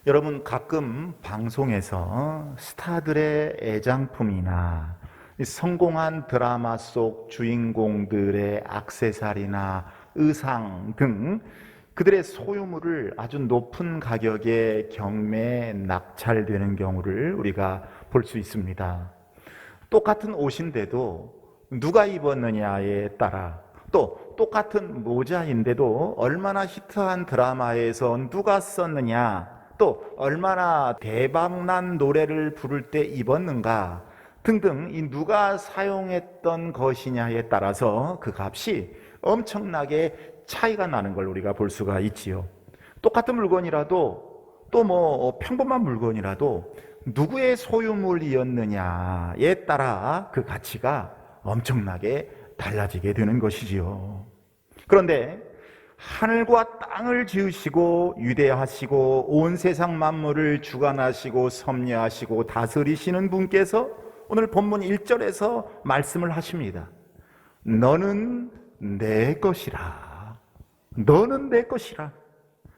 여러분, 가끔 방송에서 스타들의 애장품이나 성공한 드라마 속 주인공들의 액세서리나 의상 등 그들의 소유물을 아주 높은 가격에 경매에 낙찰되는 경우를 우리가 볼 수 있습니다. 똑같은 옷인데도 누가 입었느냐에 따라, 또 똑같은 모자인데도 얼마나 히트한 드라마에서 누가 썼느냐, 또 얼마나 대박난 노래를 부를 때 입었는가 등등, 이 누가 사용했던 것이냐에 따라서 그 값이 엄청나게 차이가 나는 걸 우리가 볼 수가 있지요. 똑같은 물건이라도, 또 평범한 물건이라도 누구의 소유물이었느냐에 따라 그 가치가 엄청나게 달라지게 되는 것이지요. 그런데 하늘과 땅을 지으시고 위대하시고 온 세상 만물을 주관하시고 섭리하시고 다스리시는 분께서 오늘 본문 1절에서 말씀을 하십니다. 너는 내 것이라. 너는 내 것이라.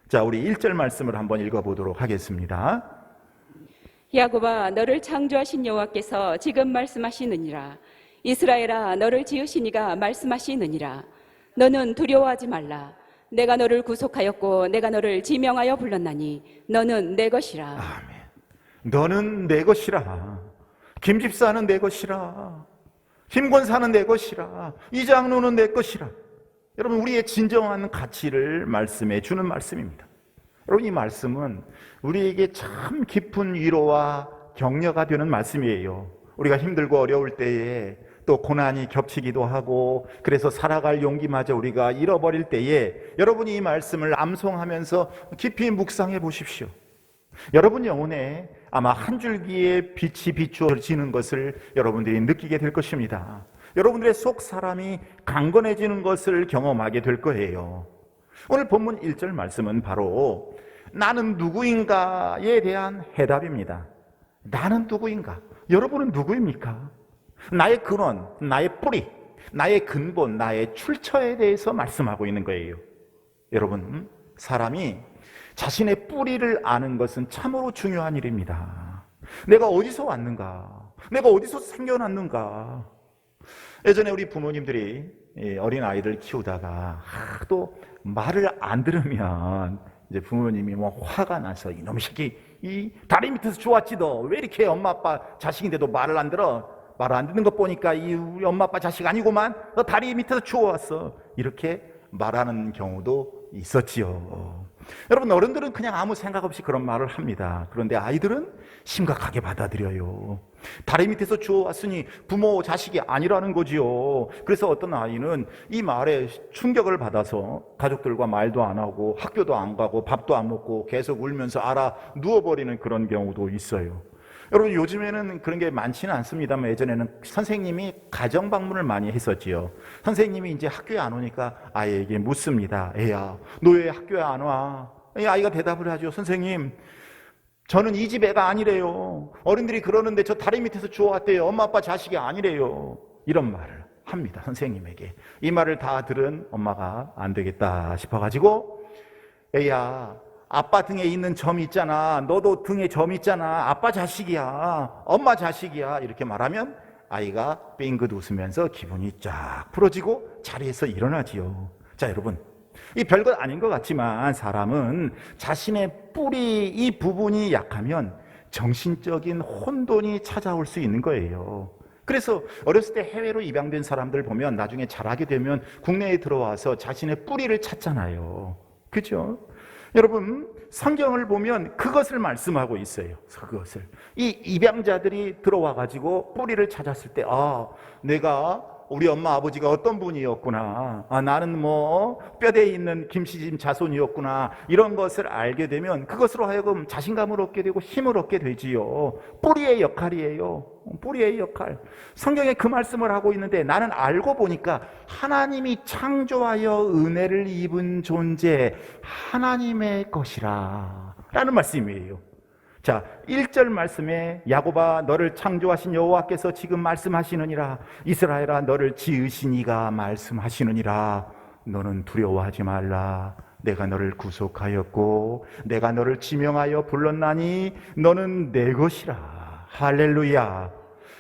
자, 우리 1절 말씀을 한번 읽어보도록 하겠습니다. 야곱아, 너를 창조하신 여호와께서 지금 말씀하시느니라. 이스라엘아, 너를 지으시니가 말씀하시느니라. 너는 두려워하지 말라. 내가 너를 구속하였고 내가 너를 지명하여 불렀나니 너는 내 것이라. 아멘. 너는 내 것이라. 김 집사는 내 것이라. 김 권사는 내 것이라. 이 장로는 내 것이라. 여러분, 우리의 진정한 가치를 말씀해 주는 말씀입니다. 여러분, 이 말씀은 우리에게 참 깊은 위로와 격려가 되는 말씀이에요. 우리가 힘들고 어려울 때에, 또 고난이 겹치기도 하고 그래서 살아갈 용기마저 우리가 잃어버릴 때에 여러분이 이 말씀을 암송하면서 깊이 묵상해 보십시오. 여러분 영혼에 아마 한 줄기의 빛이 비추어지는 것을 여러분들이 느끼게 될 것입니다. 여러분들의 속 사람이 강건해지는 것을 경험하게 될 거예요. 오늘 본문 1절 말씀은 바로 나는 누구인가에 대한 해답입니다. 나는 누구인가? 여러분은 누구입니까? 나의 근원, 나의 뿌리, 나의 근본, 나의 출처에 대해서 말씀하고 있는 거예요. 여러분, 사람이 자신의 뿌리를 아는 것은 참으로 중요한 일입니다. 내가 어디서 왔는가? 내가 어디서 생겨났는가? 예전에 우리 부모님들이 어린 아이를 키우다가 또 말을 안 들으면 이제 부모님이 화가 나서 이놈 새끼, 이 다리 밑에서 좋았지 너 왜 이렇게 엄마 아빠 자식인데도 말을 안 들어? 말 안 듣는 것 보니까 이 우리 엄마 아빠 자식 아니고만 너 다리 밑에서 주워왔어. 이렇게 말하는 경우도 있었지요. 여러분, 어른들은 그냥 아무 생각 없이 그런 말을 합니다. 그런데 아이들은 심각하게 받아들여요. 다리 밑에서 주워왔으니 부모 자식이 아니라는 거지요. 그래서 어떤 아이는 이 말에 충격을 받아서 가족들과 말도 안 하고 학교도 안 가고 밥도 안 먹고 계속 울면서 알아 누워버리는 그런 경우도 있어요. 여러분, 요즘에는 그런 게 많지는 않습니다만 예전에는 선생님이 가정 방문을 많이 했었지요. 선생님이 이제 학교에 안 오니까 아이에게 묻습니다. 애야, 너 왜 학교에 안 와? 이 아이가 대답을 하죠. 선생님, 저는 이 집 애가 아니래요. 어른들이 그러는데 저 다리 밑에서 주워왔대요. 엄마 아빠 자식이 아니래요. 이런 말을 합니다, 선생님에게. 이 말을 다 들은 엄마가 안 되겠다 싶어가지고, 애야, 아빠 등에 있는 점 있잖아. 너도 등에 점 있잖아. 아빠 자식이야. 엄마 자식이야. 이렇게 말하면 아이가 빙긋 웃으면서 기분이 쫙 풀어지고 자리에서 일어나지요. 자, 여러분, 이 별것 아닌 것 같지만 사람은 자신의 뿌리 이 부분이 약하면 정신적인 혼돈이 찾아올 수 있는 거예요. 그래서 어렸을 때 해외로 입양된 사람들 보면 나중에 자라게 되면 국내에 들어와서 자신의 뿌리를 찾잖아요. 그죠? 여러분, 성경을 보면 그것을 말씀하고 있어요. 그것을. 이 입양자들이 들어와 가지고 뿌리를 찾았을 때, 내가 우리 엄마 아버지가 어떤 분이었구나. 나는 뼈대에 있는 김씨집 자손이었구나. 이런 것을 알게 되면 그것으로 하여금 자신감을 얻게 되고 힘을 얻게 되지요. 뿌리의 역할이에요. 뿌리의 역할. 성경에 그 말씀을 하고 있는데 나는 알고 보니까 하나님이 창조하여 은혜를 입은 존재, 하나님의 것이라 라는 말씀이에요. 자, 1절 말씀에 야곱아, 너를 창조하신 여호와께서 지금 말씀하시느니라. 이스라엘아, 너를 지으신 이가 말씀하시느니라. 너는 두려워하지 말라. 내가 너를 구속하였고 내가 너를 지명하여 불렀나니 너는 내 것이라. 할렐루야.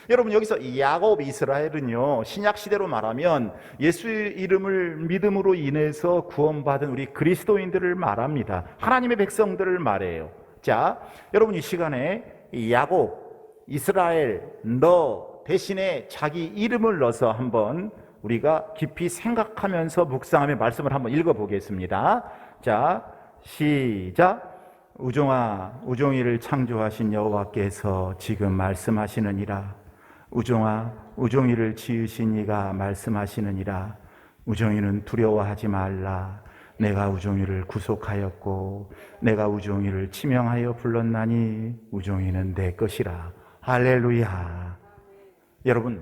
여러분, 여기서 야곱, 이스라엘은요, 신약 시대로 말하면 예수 이름을 믿음으로 인해서 구원받은 우리 그리스도인들을 말합니다. 하나님의 백성들을 말해요. 자, 여러분, 이 시간에 야곱, 이스라엘, 너 대신에 자기 이름을 넣어서 한번 우리가 깊이 생각하면서 묵상하며 말씀을 한번 읽어보겠습니다. 자, 시작. 우종아, 우종이를 창조하신 여호와께서 지금 말씀하시느니라. 우종아, 우종이를 지으신 이가 말씀하시느니라. 우종이는 두려워하지 말라. 내가 우종이를 구속하였고 내가 우종이를 치명하여 불렀나니 우종이는 내 것이라. 할렐루야. 여러분,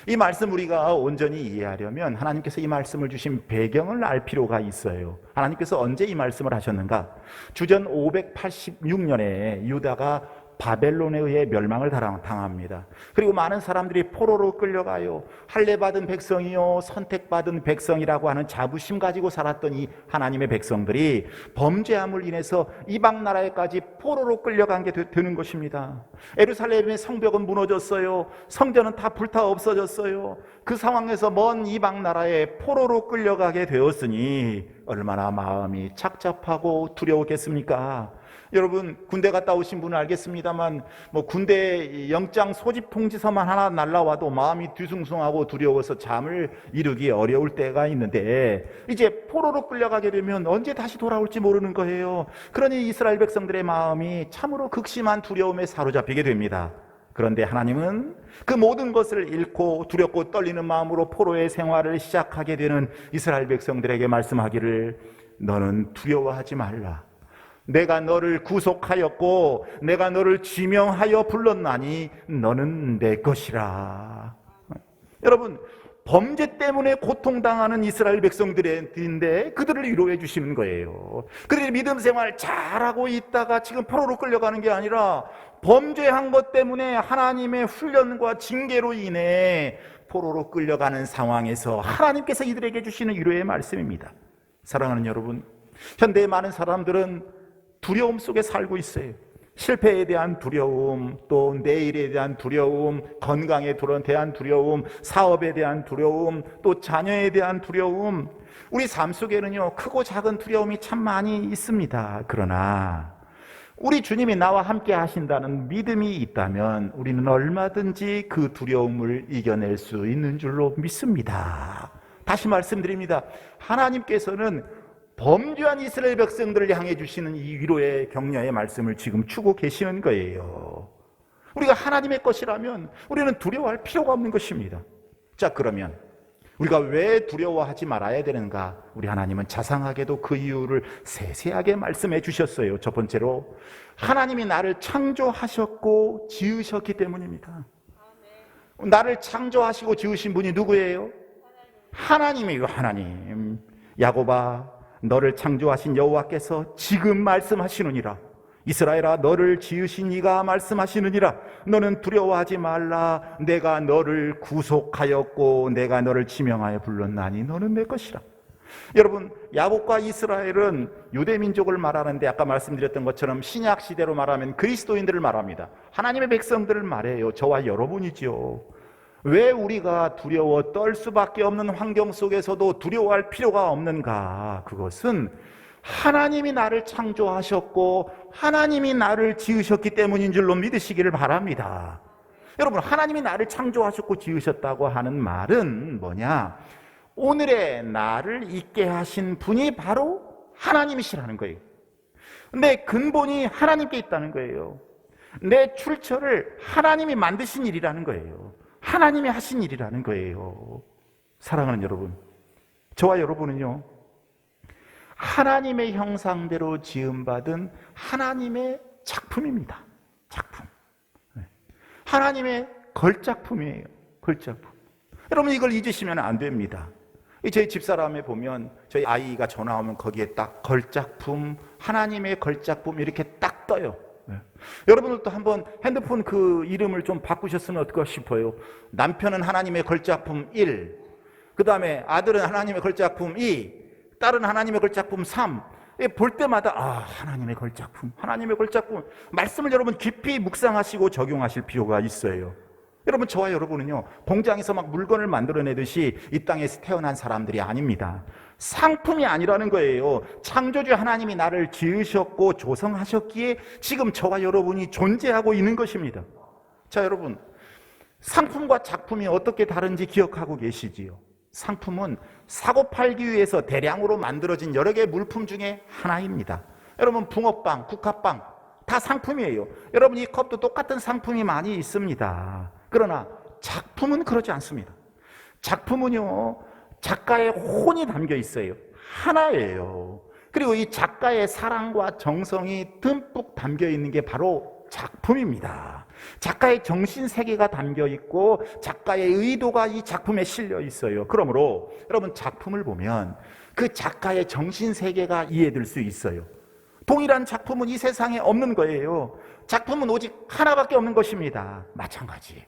이 말씀 우리가 온전히 이해하려면 하나님께서 이 말씀을 주신 배경을 알 필요가 있어요. 하나님께서 언제 이 말씀을 하셨는가? 주전 586년에 유다가 바벨론에 의해 멸망을 당합니다. 그리고 많은 사람들이 포로로 끌려가요. 할례받은 백성이요, 선택받은 백성이라고 하는 자부심 가지고 살았던 이 하나님의 백성들이 범죄함을 인해서 이방 나라에까지 포로로 끌려간 게 되는 것입니다. 예루살렘의 성벽은 무너졌어요. 성전은 다 불타 없어졌어요. 그 상황에서 먼 이방 나라에 포로로 끌려가게 되었으니 얼마나 마음이 착잡하고 두려웠겠습니까? 여러분, 군대 갔다 오신 분은 알겠습니다만 군대 영장 소집 통지서만 하나 날라와도 마음이 뒤숭숭하고 두려워서 잠을 이루기 어려울 때가 있는데, 이제 포로로 끌려가게 되면 언제 다시 돌아올지 모르는 거예요. 그러니 이스라엘 백성들의 마음이 참으로 극심한 두려움에 사로잡히게 됩니다. 그런데 하나님은 그 모든 것을 잃고 두렵고 떨리는 마음으로 포로의 생활을 시작하게 되는 이스라엘 백성들에게 말씀하기를, 너는 두려워하지 말라. 내가 너를 구속하였고 내가 너를 지명하여 불렀나니 너는 내 것이라. 여러분, 범죄 때문에 고통당하는 이스라엘 백성들인데 그들을 위로해 주시는 거예요. 그들이 믿음 생활 잘하고 있다가 지금 포로로 끌려가는 게 아니라 범죄한 것 때문에 하나님의 훈련과 징계로 인해 포로로 끌려가는 상황에서 하나님께서 이들에게 주시는 위로의 말씀입니다. 사랑하는 여러분, 현대의 많은 사람들은 두려움 속에 살고 있어요. 실패에 대한 두려움, 또 내일에 대한 두려움, 건강에 대한 두려움, 사업에 대한 두려움, 또 자녀에 대한 두려움. 우리 삶 속에는요, 크고 작은 두려움이 참 많이 있습니다. 그러나 우리 주님이 나와 함께 하신다는 믿음이 있다면 우리는 얼마든지 그 두려움을 이겨낼 수 있는 줄로 믿습니다. 다시 말씀드립니다. 하나님께서는 범죄한 이스라엘 백성들을 향해 주시는 이 위로의 격려의 말씀을 지금 주고 계시는 거예요. 우리가 하나님의 것이라면 우리는 두려워할 필요가 없는 것입니다. 자, 그러면 우리가 왜 두려워하지 말아야 되는가? 우리 하나님은 자상하게도 그 이유를 세세하게 말씀해 주셨어요. 첫 번째로, 하나님이 나를 창조하셨고 지으셨기 때문입니다. 나를 창조하시고 지으신 분이 누구예요? 하나님이에요. 하나님. 야곱아, 너를 창조하신 여호와께서 지금 말씀하시느니라. 이스라엘아, 너를 지으신 이가 말씀하시느니라. 너는 두려워하지 말라. 내가 너를 구속하였고 내가 너를 지명하여 불렀나니 너는 내 것이라. 여러분, 야곱과 이스라엘은 유대민족을 말하는데 아까 말씀드렸던 것처럼 신약 시대로 말하면 그리스도인들을 말합니다. 하나님의 백성들을 말해요. 저와 여러분이지요. 왜 우리가 두려워 떨 수밖에 없는 환경 속에서도 두려워할 필요가 없는가? 그것은 하나님이 나를 창조하셨고 하나님이 나를 지으셨기 때문인 줄로 믿으시기를 바랍니다. 여러분, 하나님이 나를 창조하셨고 지으셨다고 하는 말은 뭐냐? 오늘의 나를 있게 하신 분이 바로 하나님이시라는 거예요. 내 근본이 하나님께 있다는 거예요. 내 출처를 하나님이 만드신 일이라는 거예요. 하나님이 하신 일이라는 거예요. 사랑하는 여러분, 저와 여러분은요, 하나님의 형상대로 지음받은 하나님의 작품입니다. 작품. 하나님의 걸작품이에요. 걸작품. 여러분, 이걸 잊으시면 안 됩니다. 저희 집사람에 보면 저희 아이가 전화 오면 거기에 딱 걸작품, 하나님의 걸작품 이렇게 딱 떠요. 여러분들도 한번 핸드폰 그 이름을 좀 바꾸셨으면 어떨까 싶어요. 남편은 하나님의 걸작품 1, 그 다음에 아들은 하나님의 걸작품 2, 딸은 하나님의 걸작품 3, 볼 때마다 하나님의 걸작품, 하나님의 걸작품. 말씀을 여러분 깊이 묵상하시고 적용하실 필요가 있어요. 여러분, 저와 여러분은요, 공장에서 막 물건을 만들어내듯이 이 땅에서 태어난 사람들이 아닙니다. 상품이 아니라는 거예요. 창조주 하나님이 나를 지으셨고 조성하셨기에 지금 저와 여러분이 존재하고 있는 것입니다. 자, 여러분, 상품과 작품이 어떻게 다른지 기억하고 계시지요? 상품은 사고 팔기 위해서 대량으로 만들어진 여러 개의 물품 중에 하나입니다. 여러분, 붕어빵, 국화빵 다 상품이에요. 여러분, 이 컵도 똑같은 상품이 많이 있습니다. 그러나 작품은 그러지 않습니다. 작품은요, 작가의 혼이 담겨 있어요. 하나예요. 그리고 이 작가의 사랑과 정성이 듬뿍 담겨 있는 게 바로 작품입니다. 작가의 정신세계가 담겨 있고 작가의 의도가 이 작품에 실려 있어요. 그러므로 여러분, 작품을 보면 그 작가의 정신세계가 이해될 수 있어요. 동일한 작품은 이 세상에 없는 거예요. 작품은 오직 하나밖에 없는 것입니다. 마찬가지,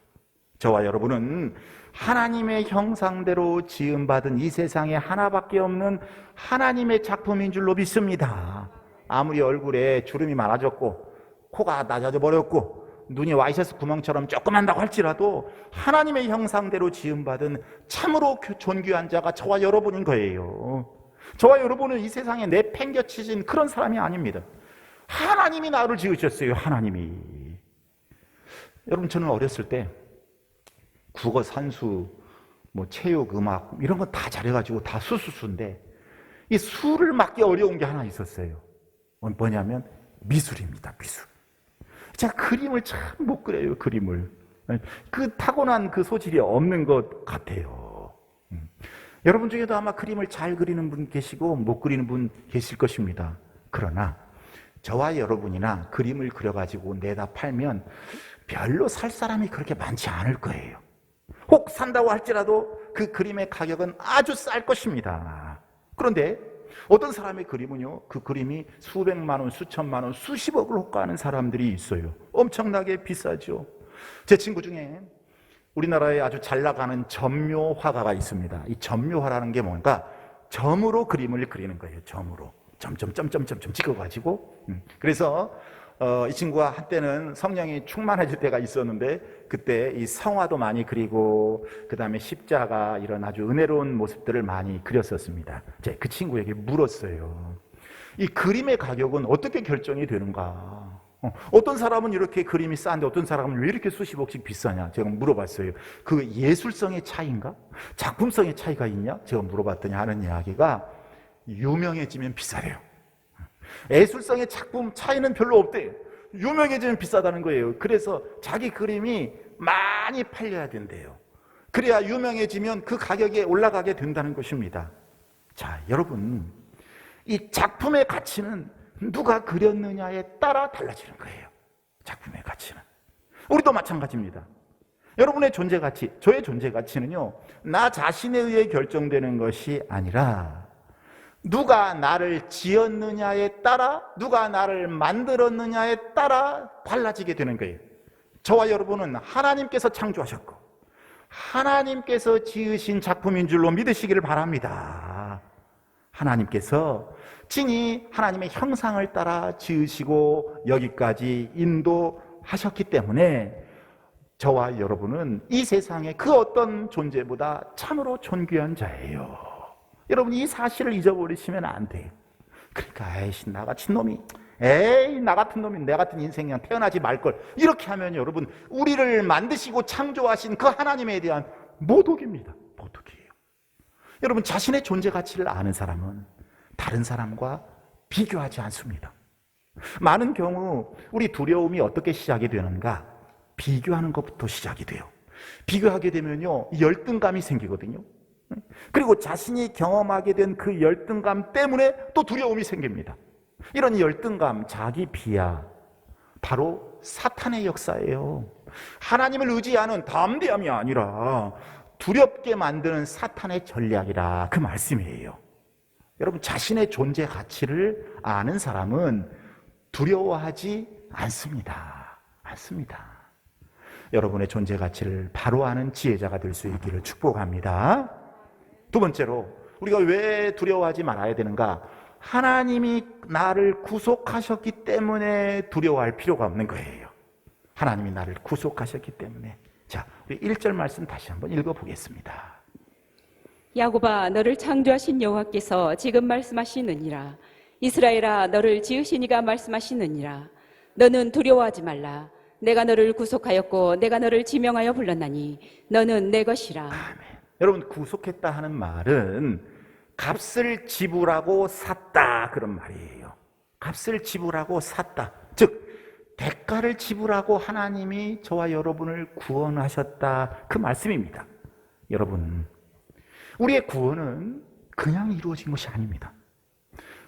저와 여러분은 하나님의 형상대로 지음받은 이 세상에 하나밖에 없는 하나님의 작품인 줄로 믿습니다. 아무리 얼굴에 주름이 많아졌고 코가 낮아져 버렸고 눈이 와이셔츠 구멍처럼 조그만다고 할지라도 하나님의 형상대로 지음받은 참으로 존귀한 자가 저와 여러분인 거예요. 저와 여러분은 이 세상에 내팽겨치진 그런 사람이 아닙니다. 하나님이 나를 지으셨어요. 하나님이. 여러분, 저는 어렸을 때 국어, 산수, 체육, 음악 이런 거 다 잘해가지고 다 수수수인데 이 수를 맞기 어려운 게 하나 있었어요. 뭐냐면 미술입니다. 미술. 제가 그림을 참 못 그려요. 그림을. 그 타고난 그 소질이 없는 것 같아요. 여러분 중에도 아마 그림을 잘 그리는 분 계시고 못 그리는 분 계실 것입니다. 그러나 저와 여러분이나 그림을 그려가지고 내다 팔면 별로 살 사람이 그렇게 많지 않을 거예요. 혹 산다고 할지라도 그 그림의 가격은 아주 쌀 것입니다. 그런데 어떤 사람의 그림은요, 그 그림이 수백만 원, 수천만 원, 수십억을 호가하는 사람들이 있어요. 엄청나게 비싸죠. 제 친구 중에 우리나라에 아주 잘 나가는 점묘 화가가 있습니다. 이 점묘화라는 게 뭔가 점으로 그림을 그리는 거예요. 점으로 점점점점점 찍어가지고. 그래서 이 친구가 한때는 성령이 충만해질 때가 있었는데 그때 이 성화도 많이 그리고 그 다음에 십자가 이런 아주 은혜로운 모습들을 많이 그렸었습니다. 제가 그 친구에게 물었어요. 이 그림의 가격은 어떻게 결정이 되는가? 어떤 사람은 이렇게 그림이 싼데 어떤 사람은 왜 이렇게 수십억씩 비싸냐? 제가 물어봤어요. 그 예술성의 차이인가? 작품성의 차이가 있냐? 제가 물어봤더니 하는 이야기가 유명해지면 비싸대요. 예술성의 작품 차이는 별로 없대요. 유명해지면 비싸다는 거예요. 그래서 자기 그림이 많이 팔려야 된대요. 그래야 유명해지면 그 가격이 올라가게 된다는 것입니다. 자, 여러분, 이 작품의 가치는 누가 그렸느냐에 따라 달라지는 거예요. 작품의 가치는. 우리도 마찬가지입니다. 여러분의 존재 가치, 저의 존재 가치는요, 나 자신에 의해 결정되는 것이 아니라 누가 나를 지었느냐에 따라, 누가 나를 만들었느냐에 따라 달라지게 되는 거예요. 저와 여러분은 하나님께서 창조하셨고 하나님께서 지으신 작품인 줄로 믿으시기를 바랍니다. 하나님께서 친히 하나님의 형상을 따라 지으시고 여기까지 인도하셨기 때문에 저와 여러분은 이 세상의 그 어떤 존재보다 참으로 존귀한 자예요. 여러분, 이 사실을 잊어버리시면 안 돼요. 그러니까 에이씨, 나 같은 놈이, 에이, 나 같은 놈이 내 같은 인생이랑 태어나지 말걸, 이렇게 하면 여러분, 우리를 만드시고 창조하신 그 하나님에 대한 모독입니다. 모독이에요. 여러분, 자신의 존재 가치를 아는 사람은 다른 사람과 비교하지 않습니다. 많은 경우 우리 두려움이 어떻게 시작이 되는가? 비교하는 것부터 시작이 돼요. 비교하게 되면요, 열등감이 생기거든요. 그리고 자신이 경험하게 된 그 열등감 때문에 또 두려움이 생깁니다. 이런 열등감, 자기 비하, 바로 사탄의 역사예요. 하나님을 의지하는 담대함이 아니라 두렵게 만드는 사탄의 전략이라, 그 말씀이에요. 여러분, 자신의 존재 가치를 아는 사람은 두려워하지 않습니다. 여러분의 존재 가치를 바로 아는 지혜자가 될 수 있기를 축복합니다. 두 번째로, 우리가 왜 두려워하지 말아야 되는가? 하나님이 나를 구속하셨기 때문에 두려워할 필요가 없는 거예요. 하나님이 나를 구속하셨기 때문에. 자, 우리 1절 말씀 다시 한번 읽어보겠습니다. 야곱아 너를 창조하신 여호와께서 지금 말씀하시느니라. 이스라엘아 너를 지으신 이가 말씀하시느니라. 너는 두려워하지 말라. 내가 너를 구속하였고 내가 너를 지명하여 불렀나니 너는 내 것이라. 아멘. 여러분, 구속했다 하는 말은 값을 지불하고 샀다, 그런 말이에요. 값을 지불하고 샀다. 즉 대가를 지불하고 하나님이 저와 여러분을 구원하셨다, 그 말씀입니다. 여러분, 우리의 구원은 그냥 이루어진 것이 아닙니다.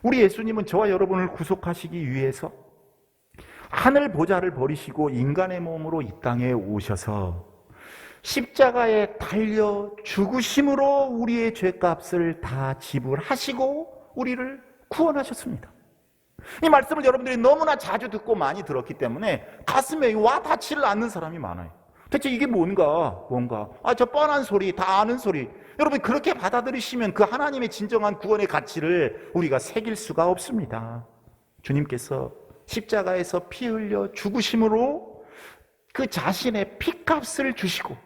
우리 예수님은 저와 여러분을 구속하시기 위해서 하늘 보좌를 버리시고 인간의 몸으로 이 땅에 오셔서 십자가에 달려 죽으심으로 우리의 죄값을 다 지불하시고 우리를 구원하셨습니다. 이 말씀을 여러분들이 너무나 자주 듣고 많이 들었기 때문에 가슴에 와 닿지를 않는 사람이 많아요. 대체 이게 뭔가 저 뻔한 소리, 다 아는 소리. 여러분, 그렇게 받아들이시면 그 하나님의 진정한 구원의 가치를 우리가 새길 수가 없습니다. 주님께서 십자가에서 피 흘려 죽으심으로 그 자신의 피값을 주시고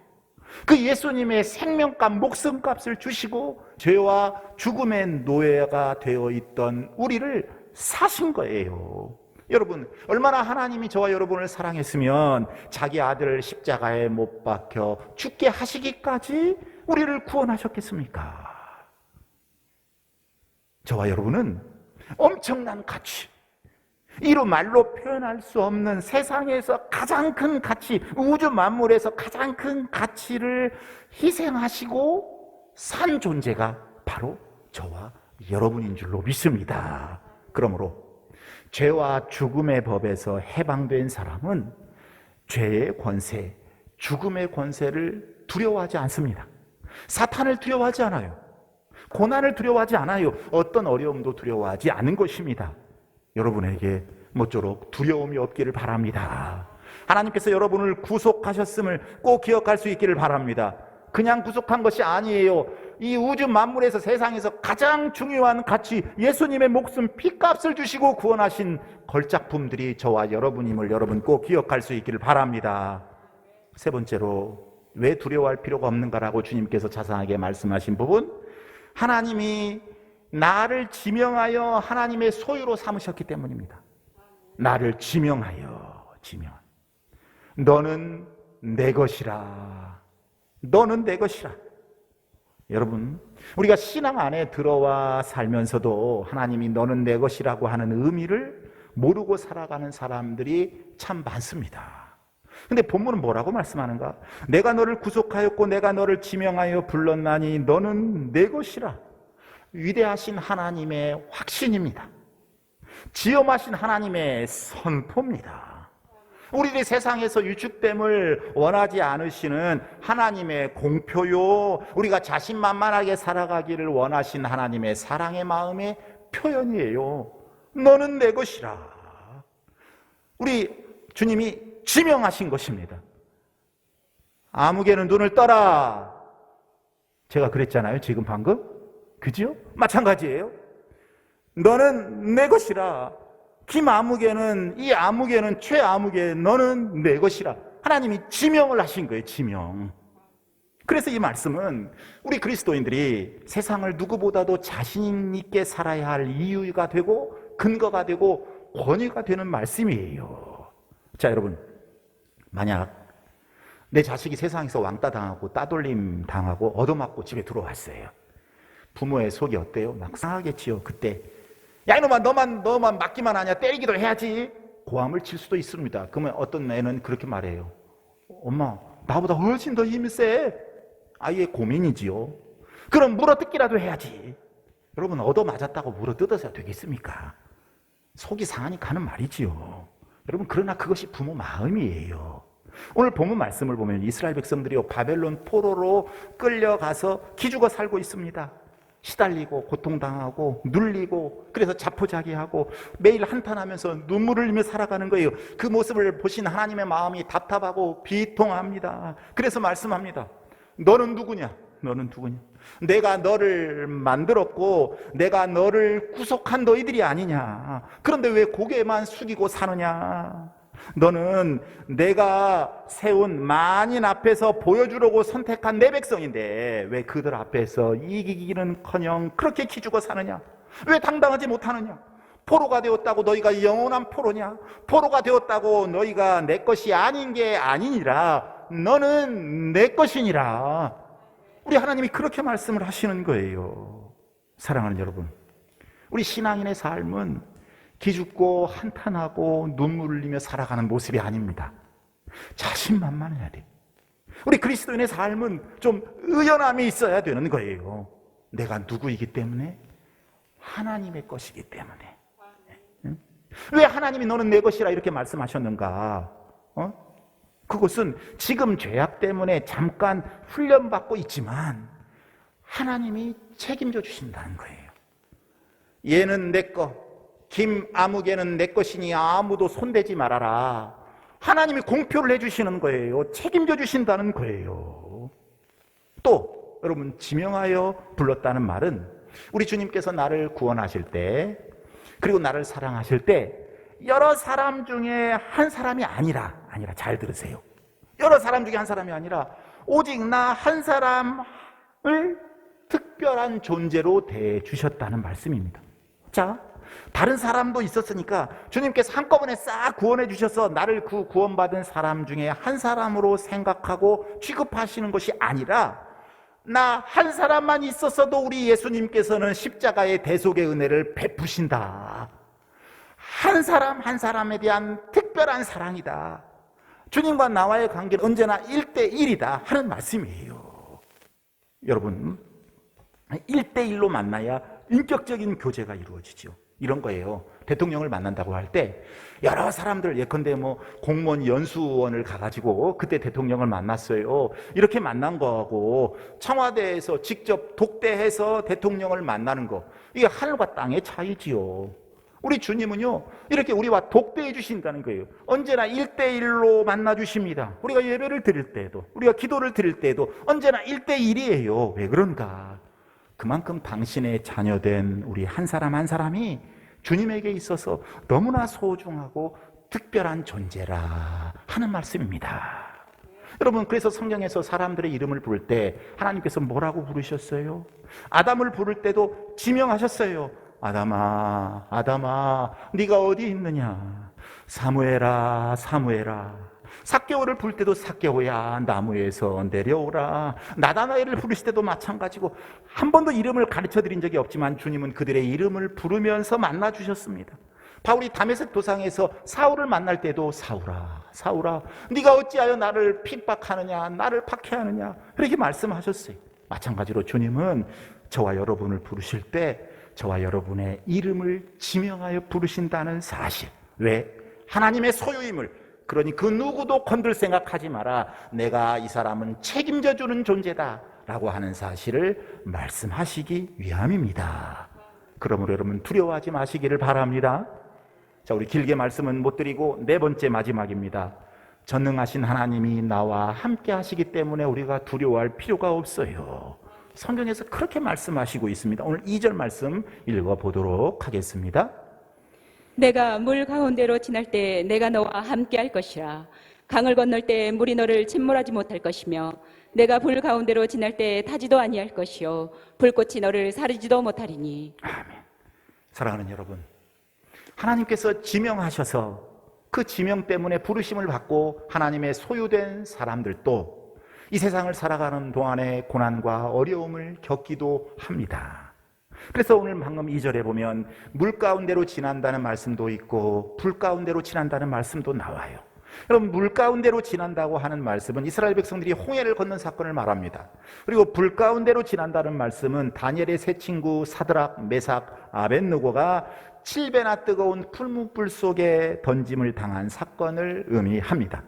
그 예수님의 생명값, 목숨값을 주시고 죄와 죽음의 노예가 되어 있던 우리를 사신 거예요. 여러분, 얼마나 하나님이 저와 여러분을 사랑했으면 자기 아들을 십자가에 못 박혀 죽게 하시기까지 우리를 구원하셨겠습니까? 저와 여러분은 엄청난 가치, 이루 말로 표현할 수 없는 세상에서 가장 큰 가치, 우주 만물에서 가장 큰 가치를 희생하시고 산 존재가 바로 저와 여러분인 줄로 믿습니다. 그러므로 죄와 죽음의 법에서 해방된 사람은 죄의 권세, 죽음의 권세를 두려워하지 않습니다. 사탄을 두려워하지 않아요. 고난을 두려워하지 않아요. 어떤 어려움도 두려워하지 않은 것입니다. 여러분에게 모쪼록 두려움이 없기를 바랍니다. 하나님께서 여러분을 구속하셨음을 꼭 기억할 수 있기를 바랍니다. 그냥 구속한 것이 아니에요. 이 우주 만물에서, 세상에서 가장 중요한 가치, 예수님의 목숨, 피값을 주시고 구원하신 걸작품들이 저와 여러분임을 여러분 꼭 기억할 수 있기를 바랍니다. 세 번째로, 왜 두려워할 필요가 없는가라고 주님께서 자상하게 말씀하신 부분, 하나님이 나를 지명하여 하나님의 소유로 삼으셨기 때문입니다. 나를 지명하여, 너는 내 것이라. 너는 내 것이라. 여러분, 우리가 신앙 안에 들어와 살면서도 하나님이 너는 내 것이라고 하는 의미를 모르고 살아가는 사람들이 참 많습니다. 근데 본문은 뭐라고 말씀하는가? 내가 너를 구속하였고 내가 너를 지명하여 불렀나니 너는 내 것이라. 위대하신 하나님의 확신입니다. 지엄하신 하나님의 선포입니다. 우리들이 세상에서 유축됨을 원하지 않으시는 하나님의 공표요, 우리가 자신만만하게 살아가기를 원하신 하나님의 사랑의 마음의 표현이에요. 너는 내 것이라. 우리 주님이 지명하신 것입니다. 아무개는 눈을 떠라. 제가 그랬잖아요, 지금 방금. 그죠? 마찬가지예요. 너는 내 것이라. 김아무개는, 이 아무개는, 최아무개, 너는 내 것이라. 하나님이 지명을 하신 거예요, 지명. 그래서 이 말씀은 우리 그리스도인들이 세상을 누구보다도 자신 있게 살아야 할 이유가 되고 근거가 되고 권위가 되는 말씀이에요. 자, 여러분, 만약 내 자식이 세상에서 왕따 당하고 따돌림 당하고 얻어맞고 집에 들어왔어요. 부모의 속이 어때요? 막 상하겠지요. 그때 야 이놈아, 너만 맞기만 하냐, 때리기도 해야지, 고함을 칠 수도 있습니다. 그러면 어떤 애는 그렇게 말해요. 엄마, 나보다 훨씬 더 힘이 세. 아이의 고민이지요. 그럼 물어뜯기라도 해야지. 여러분, 얻어맞았다고 물어뜯어서 되겠습니까? 속이 상하니까 하는 말이지요. 여러분, 그러나 그것이 부모 마음이에요. 오늘 본문 말씀을 보면 이스라엘 백성들이 바벨론 포로로 끌려가서 기죽어 살고 있습니다. 시달리고 고통당하고 눌리고, 그래서 자포자기하고 매일 한탄하면서 눈물을 흘리며 살아가는 거예요. 그 모습을 보신 하나님의 마음이 답답하고 비통합니다. 그래서 말씀합니다. 너는 누구냐? 너는 누구냐? 내가 너를 만들었고 내가 너를 구속한 너희들이 아니냐? 그런데 왜 고개만 숙이고 사느냐? 너는 내가 세운 만인 앞에서 보여주려고 선택한 내 백성인데 왜 그들 앞에서 이기기는커녕 그렇게 기죽어 사느냐? 왜 당당하지 못하느냐? 포로가 되었다고 너희가 영원한 포로냐? 포로가 되었다고 너희가 내 것이 아닌 게 아니니라. 너는 내 것이니라. 우리 하나님이 그렇게 말씀을 하시는 거예요. 사랑하는 여러분, 우리 신앙인의 삶은 기죽고 한탄하고 눈물 흘리며 살아가는 모습이 아닙니다. 자신만만해야 돼. 우리 그리스도인의 삶은 좀 의연함이 있어야 되는 거예요. 내가 누구이기 때문에? 하나님의 것이기 때문에. 왜 하나님이 너는 내 것이라 이렇게 말씀하셨는가? 그것은 지금 죄악 때문에 잠깐 훈련받고 있지만 하나님이 책임져 주신다는 거예요. 얘는 내 것, 김아무개는 내 것이니 아무도 손대지 말아라. 하나님이 공표를 해주시는 거예요. 책임져 주신다는 거예요. 또 여러분, 지명하여 불렀다는 말은 우리 주님께서 나를 구원하실 때, 그리고 나를 사랑하실 때 여러 사람 중에 한 사람이 아니라 잘 들으세요. 여러 사람 중에 한 사람이 아니라 오직 나 한 사람을 특별한 존재로 대주셨다는 말씀입니다. 자, 다른 사람도 있었으니까 주님께서 한꺼번에 싹 구원해 주셔서 나를 그 구원받은 사람 중에 한 사람으로 생각하고 취급하시는 것이 아니라 나 한 사람만 있었어도 우리 예수님께서는 십자가의 대속의 은혜를 베푸신다. 한 사람 한 사람에 대한 특별한 사랑이다. 주님과 나와의 관계는 언제나 1대1이다 하는 말씀이에요. 여러분, 1대1로 만나야 인격적인 교제가 이루어지죠. 이런 거예요. 대통령을 만난다고 할 때 여러 사람들, 예컨대 공무원 연수원을 가가지고 그때 대통령을 만났어요. 이렇게 만난 거하고 청와대에서 직접 독대해서 대통령을 만나는 거, 이게 하늘과 땅의 차이지요. 우리 주님은요, 이렇게 우리와 독대해 주신다는 거예요. 언제나 1대1로 만나 주십니다. 우리가 예배를 드릴 때도, 우리가 기도를 드릴 때도 언제나 1대1이에요. 왜 그런가? 그만큼 당신의 자녀된 우리 한 사람 한 사람이 주님에게 있어서 너무나 소중하고 특별한 존재라 하는 말씀입니다. 여러분, 그래서 성경에서 사람들의 이름을 부를 때 하나님께서 뭐라고 부르셨어요? 아담을 부를 때도 지명하셨어요. 아담아, 아담아, 네가 어디 있느냐? 사무엘아, 사무엘아. 삭개오를 부를 때도 삭개오야, 나무에서 내려오라. 나다나엘을 부르실 때도 마찬가지고, 한 번도 이름을 가르쳐 드린 적이 없지만 주님은 그들의 이름을 부르면서 만나 주셨습니다. 바울이 다메섹 도상에서 사울을 만날 때도 사울아, 사울아, 네가 어찌하여 나를 핍박하느냐, 나를 박해하느냐, 이렇게 말씀하셨어요. 마찬가지로 주님은 저와 여러분을 부르실 때 저와 여러분의 이름을 지명하여 부르신다는 사실. 왜? 하나님의 소유임을, 그러니 그 누구도 건들 생각하지 마라. 내가 이 사람은 책임져 주는 존재다 라고 하는 사실을 말씀하시기 위함입니다. 그러므로 여러분, 두려워하지 마시기를 바랍니다. 자, 우리 길게 말씀은 못 드리고 네 번째 마지막입니다. 전능하신 하나님이 나와 함께 하시기 때문에 우리가 두려워할 필요가 없어요. 성경에서 그렇게 말씀하시고 있습니다. 오늘 2절 말씀 읽어보도록 하겠습니다. 내가 물 가운데로 지날 때 내가 너와 함께 할 것이라. 강을 건널 때 물이 너를 침몰하지 못할 것이며 내가 불 가운데로 지날 때 타지도 아니할 것이요 불꽃이 너를 사르지도 못하리니. 아멘. 사랑하는 여러분, 하나님께서 지명하셔서 그 지명 때문에 부르심을 받고 하나님의 소유된 사람들도 이 세상을 살아가는 동안에 고난과 어려움을 겪기도 합니다. 그래서 오늘 방금 2절에 보면 물 가운데로 지난다는 말씀도 있고 불 가운데로 지난다는 말씀도 나와요. 여러분, 물 가운데로 지난다고 하는 말씀은 이스라엘 백성들이 홍해를 건넌 사건을 말합니다. 그리고 불 가운데로 지난다는 말씀은 다니엘의 세 친구 사드락, 메삭, 아벳느고가 7배나 뜨거운 풀무불 속에 던짐을 당한 사건을 의미합니다.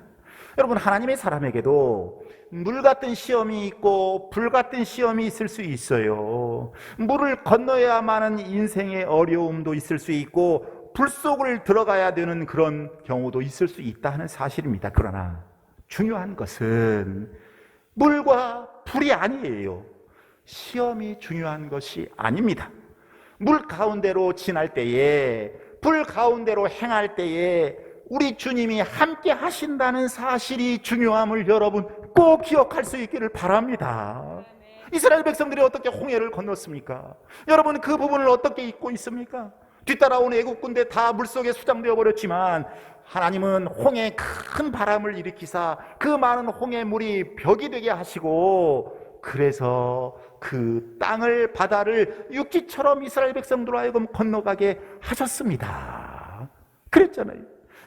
여러분, 하나님의 사람에게도 물 같은 시험이 있고 불 같은 시험이 있을 수 있어요. 물을 건너야만은 인생의 어려움도 있을 수 있고 불 속을 들어가야 되는 그런 경우도 있을 수 있다 하는 사실입니다. 그러나 중요한 것은 물과 불이 아니에요. 시험이 중요한 것이 아닙니다. 물 가운데로 지날 때에, 불 가운데로 행할 때에 우리 주님이 함께 하신다는 사실이 중요함을 여러분 꼭 기억할 수 있기를 바랍니다. 이스라엘 백성들이 어떻게 홍해를 건넜습니까? 여러분 그 부분을 어떻게 잊고 있습니까? 뒤따라온 애국 군대 다 물속에 수장되어 버렸지만 하나님은 홍해에 큰 바람을 일으키사 그 많은 홍해 물이 벽이 되게 하시고, 그래서 그 땅을, 바다를 육지처럼 이스라엘 백성들로 하여금 건너가게 하셨습니다. 그랬잖아요.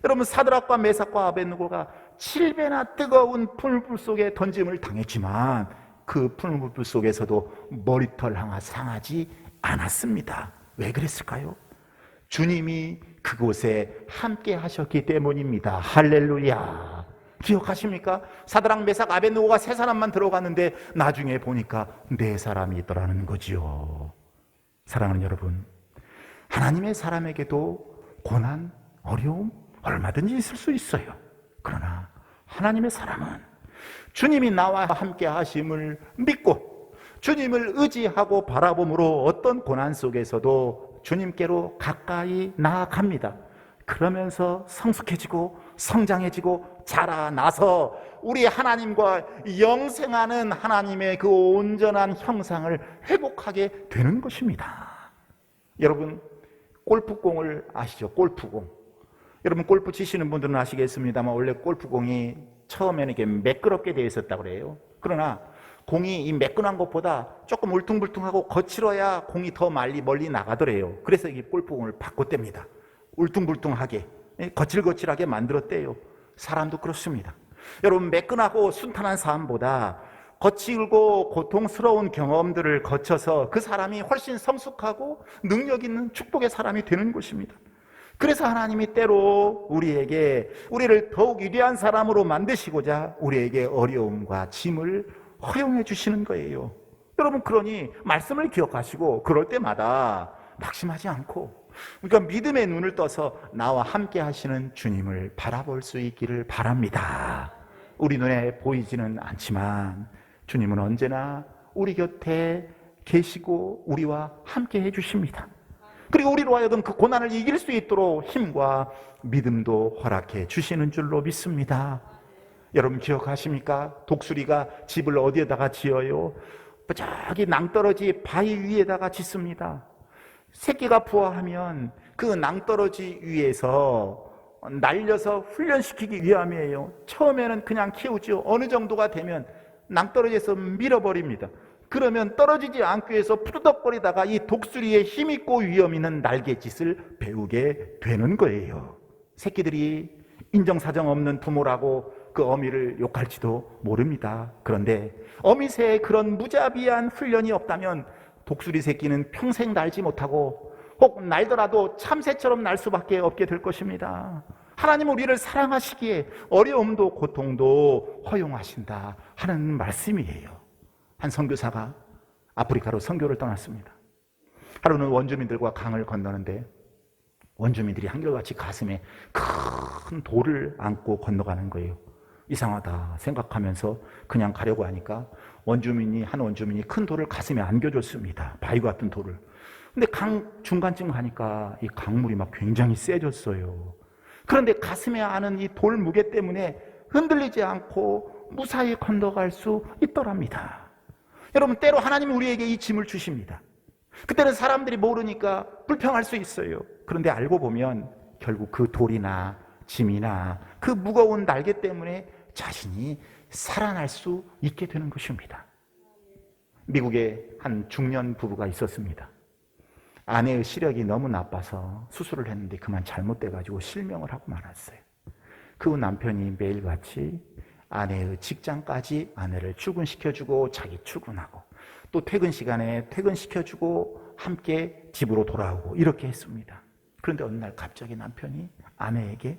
여러분 사드락과 메삭과 아벳느고가 7배나 뜨거운 풀물 속에 던짐을 당했지만 그 풀물 속에서도 머리털 하나 상하지 않았습니다. 왜 그랬을까요? 주님이 그곳에 함께 하셨기 때문입니다. 할렐루야. 기억하십니까? 사드락, 메삭, 아벳느고가 세 사람만 들어갔는데 나중에 보니까 네 사람이 있더라는 거지요. 사랑하는 여러분, 하나님의 사람에게도 고난, 어려움 얼마든지 있을 수 있어요. 그러나 하나님의 사람은 주님이 나와 함께 하심을 믿고 주님을 의지하고 바라봄으로 어떤 고난 속에서도 주님께로 가까이 나아갑니다. 그러면서 성숙해지고 성장해지고 자라나서 우리 하나님과 영생하는 하나님의 그 온전한 형상을 회복하게 되는 것입니다. 여러분 골프공을 아시죠? 골프공. 여러분 골프 치시는 분들은 아시겠습니다만 원래 골프공이 처음에는 이렇게 매끄럽게 되어 있었다고 그래요. 그러나 공이 이 매끈한 것보다 조금 울퉁불퉁하고 거칠어야 공이 더 멀리 나가더래요. 그래서 이 골프공을 바꿨답니다. 울퉁불퉁하게, 거칠거칠하게 만들었대요. 사람도 그렇습니다. 여러분 매끈하고 순탄한 삶보다 거칠고 고통스러운 경험들을 거쳐서 그 사람이 훨씬 성숙하고 능력 있는 축복의 사람이 되는 것입니다. 그래서 하나님이 때로 우리를 더욱 위대한 사람으로 만드시고자 우리에게 어려움과 짐을 허용해 주시는 거예요. 여러분 그러니 말씀을 기억하시고 그럴 때마다 낙심하지 않고, 그러니까 믿음의 눈을 떠서 나와 함께 하시는 주님을 바라볼 수 있기를 바랍니다. 우리 눈에 보이지는 않지만 주님은 언제나 우리 곁에 계시고 우리와 함께 해주십니다. 그리고 우리로 하여금 그 고난을 이길 수 있도록 힘과 믿음도 허락해 주시는 줄로 믿습니다. 여러분 기억하십니까? 독수리가 집을 어디에다가 지어요? 저기 낭떠러지 바위 위에다가 짓습니다. 새끼가 부화하면 그 낭떠러지 위에서 날려서 훈련시키기 위함이에요. 처음에는 그냥 키우죠. 어느 정도가 되면 낭떠러지에서 밀어버립니다. 그러면 떨어지지 않기 위해서 푸드덕거리다가 이 독수리의 힘있고 위험 있는 날갯짓을 배우게 되는 거예요. 새끼들이 인정사정 없는 부모라고 그 어미를 욕할지도 모릅니다. 그런데 어미새의 그런 무자비한 훈련이 없다면 독수리 새끼는 평생 날지 못하고 혹 날더라도 참새처럼 날 수밖에 없게 될 것입니다. 하나님은 우리를 사랑하시기에 어려움도 고통도 허용하신다 하는 말씀이에요. 한 선교사가 아프리카로 선교를 떠났습니다. 하루는 원주민들과 강을 건너는데 원주민들이 한결같이 가슴에 큰 돌을 안고 건너가는 거예요. 이상하다 생각하면서 그냥 가려고 하니까 한 원주민이 큰 돌을 가슴에 안겨줬습니다. 바위 같은 돌을. 근데 강 중간쯤 가니까 이 강물이 막 굉장히 세졌어요. 그런데 가슴에 안은 이 돌 무게 때문에 흔들리지 않고 무사히 건너갈 수 있더랍니다. 여러분 때로 하나님이 우리에게 이 짐을 주십니다. 그때는 사람들이 모르니까 불평할 수 있어요. 그런데 알고 보면 결국 그 돌이나 짐이나 그 무거운 날개 때문에 자신이 살아날 수 있게 되는 것입니다. 미국에 한 중년 부부가 있었습니다. 아내의 시력이 너무 나빠서 수술을 했는데 그만 잘못돼가지고 실명을 하고 말았어요. 그 남편이 매일같이 아내의 직장까지 아내를 출근시켜주고 자기 출근하고 또 퇴근 시간에 퇴근시켜주고 함께 집으로 돌아오고 이렇게 했습니다. 그런데 어느 날 갑자기 남편이 아내에게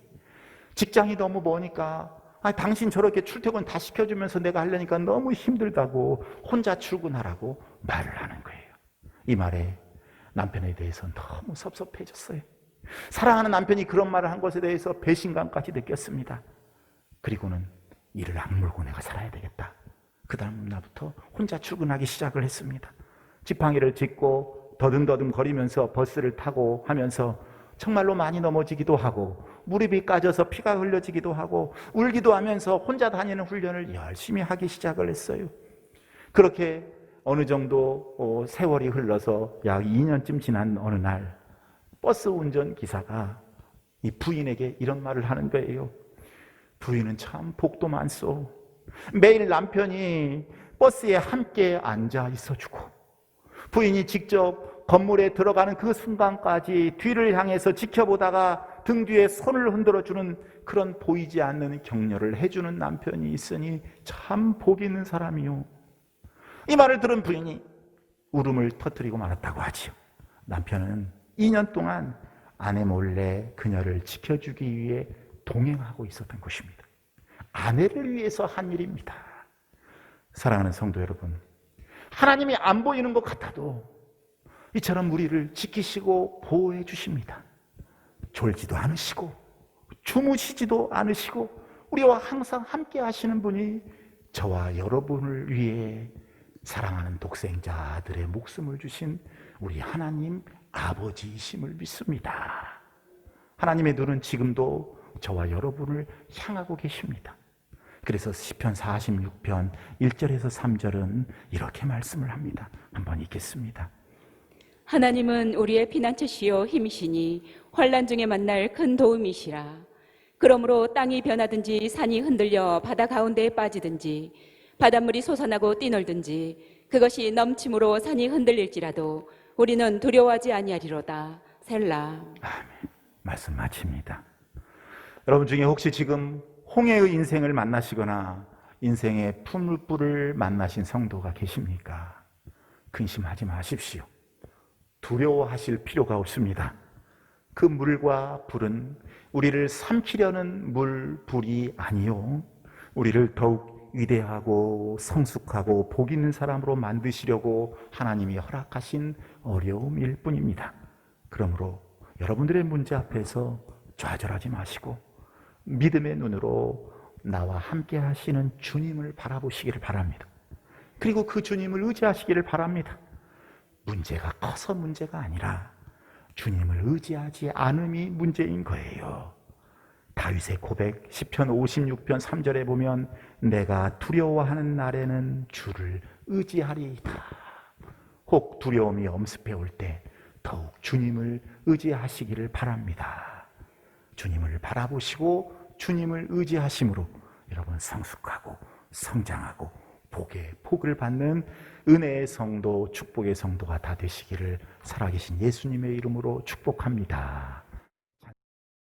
직장이 너무 머니까 당신 저렇게 출퇴근 다 시켜주면서 내가 하려니까 너무 힘들다고 혼자 출근하라고 말을 하는 거예요. 이 말에 남편에 대해서 너무 섭섭해졌어요. 사랑하는 남편이 그런 말을 한 것에 대해서 배신감까지 느꼈습니다. 그리고는 이를 악물고 내가 살아야 되겠다. 그 다음 날부터 혼자 출근하기 시작을 했습니다. 지팡이를 짚고 더듬더듬 거리면서 버스를 타고 하면서 정말로 많이 넘어지기도 하고 무릎이 까져서 피가 흘려지기도 하고 울기도 하면서 혼자 다니는 훈련을 열심히 하기 시작을 했어요. 그렇게 어느 정도 세월이 흘러서 약 2년쯤 지난 어느 날 버스 운전기사가 이 부인에게 이런 말을 하는 거예요. 부인은 참 복도 많소. 매일 남편이 버스에 함께 앉아 있어주고 부인이 직접 건물에 들어가는 그 순간까지 뒤를 향해서 지켜보다가 등 뒤에 손을 흔들어주는 그런 보이지 않는 격려를 해주는 남편이 있으니 참 복 있는 사람이요. 이 말을 들은 부인이 울음을 터뜨리고 말았다고 하지요. 남편은 2년 동안 아내 몰래 그녀를 지켜주기 위해 동행하고 있었던 것입니다. 아내를 위해서 한 일입니다. 사랑하는 성도 여러분, 하나님이 안 보이는 것 같아도 이처럼 우리를 지키시고 보호해 주십니다. 졸지도 않으시고 주무시지도 않으시고 우리와 항상 함께 하시는 분이 저와 여러분을 위해 사랑하는 독생자들의 목숨을 주신 우리 하나님 아버지이심을 믿습니다. 하나님의 눈은 지금도 저와 여러분을 향하고 계십니다. 그래서 시편 46편 1절에서 3절은 이렇게 말씀을 합니다. 한번 읽겠습니다. 하나님은 우리의 피난처시요 힘이시니 환난 중에 만날 큰 도움이시라. 그러므로 땅이 변하든지 산이 흔들려 바다 가운데에 빠지든지 바닷물이 솟아나고 뛰놀든지 그것이 넘침으로 산이 흔들릴지라도 우리는 두려워하지 아니하리로다. 셀라. 아멘. 말씀 마칩니다. 여러분 중에 혹시 지금 홍해의 인생을 만나시거나 인생의 풀물불을 만나신 성도가 계십니까? 근심하지 마십시오. 두려워하실 필요가 없습니다. 그 물과 불은 우리를 삼키려는 불이 아니요, 우리를 더욱 위대하고 성숙하고 복 있는 사람으로 만드시려고 하나님이 허락하신 어려움일 뿐입니다. 그러므로 여러분들의 문제 앞에서 좌절하지 마시고 믿음의 눈으로 나와 함께 하시는 주님을 바라보시기를 바랍니다. 그리고 그 주님을 의지하시기를 바랍니다. 문제가 커서 문제가 아니라 주님을 의지하지 않음이 문제인 거예요. 다윗의 고백 시편 56편 3절에 보면 내가 두려워하는 날에는 주를 의지하리이다. 혹 두려움이 엄습해 올 때 더욱 주님을 의지하시기를 바랍니다. 주님을 바라보시고 주님을 의지하심으로 여러분 성숙하고 성장하고 복의 복을 받는 은혜의 성도, 축복의 성도가 다 되시기를 살아계신 예수님의 이름으로 축복합니다.